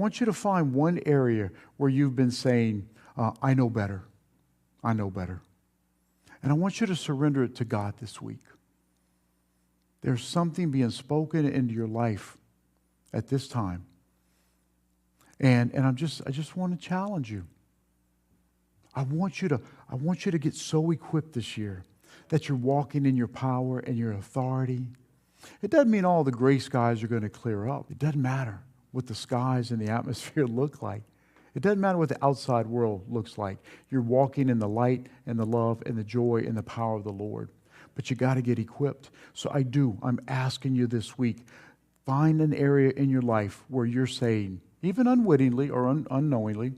I want you to find one area where you've been saying, I know better. I know better. And I want you to surrender it to God this week. There's something being spoken into your life at this time. And I just want to challenge you. I want you to get so equipped this year that you're walking in your power and your authority. It doesn't mean all the gray skies are going to clear up. It doesn't matter what the skies and the atmosphere look like. It doesn't matter what the outside world looks like. You're walking in the light and the love and the joy and the power of the Lord. But you got to get equipped. So I'm asking you this week, find an area in your life where you're saying, even unwittingly or unknowingly,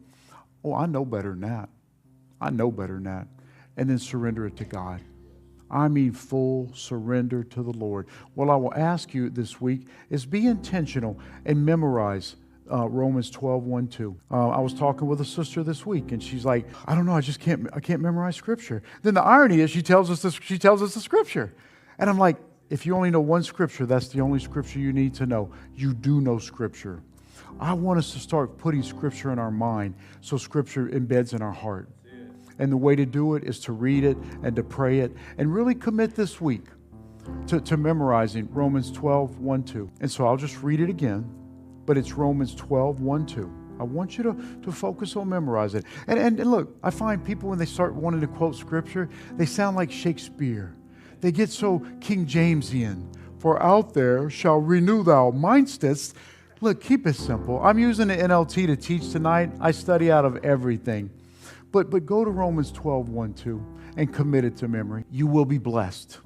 oh, I know better than that. I know better than that. And then surrender it to God. I mean full surrender to the Lord. What I will ask you this week is be intentional and memorize Romans 12:1-2. I was talking with a sister this week, and she's like, I don't know, I can't memorize Scripture. Then the irony is she tells us the Scripture. And I'm like, if you only know one Scripture, that's the only Scripture you need to know. You do know Scripture. I want us to start putting Scripture in our mind so Scripture embeds in our heart. And the way to do it is to read it and to pray it and really commit this week to memorizing Romans 12:1-2. And so I'll just read it again, but it's Romans 12:1-2. I want you to focus on memorizing it. And look, I find people when they start wanting to quote Scripture, they sound like Shakespeare. They get so King Jamesian. For out there shall renew thou mindsteads. Look, keep it simple. I'm using the NLT to teach tonight. I study out of everything. But go to Romans 12:1-2 and commit it to memory. You will be blessed.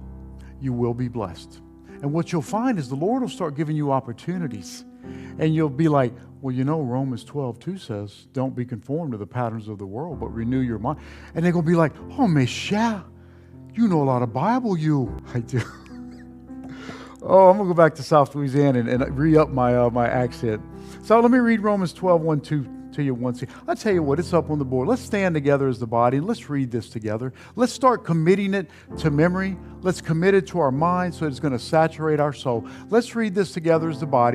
You will be blessed. And what you'll find is the Lord will start giving you opportunities. And you'll be like, well, you know, Romans 12:2 says, don't be conformed to the patterns of the world, but renew your mind. And they're going to be like, oh, Michelle, you know a lot of Bible, you. I do. Oh, I'm going to go back to South Louisiana and re-up my accent. So let me read Romans 12:1-2 to you once. I'll tell you what, it's up on the board. Let's stand together as the body and let's read this together. Let's start committing it to memory. Let's commit it to our mind so it's going to saturate our soul. Let's read this together as the body.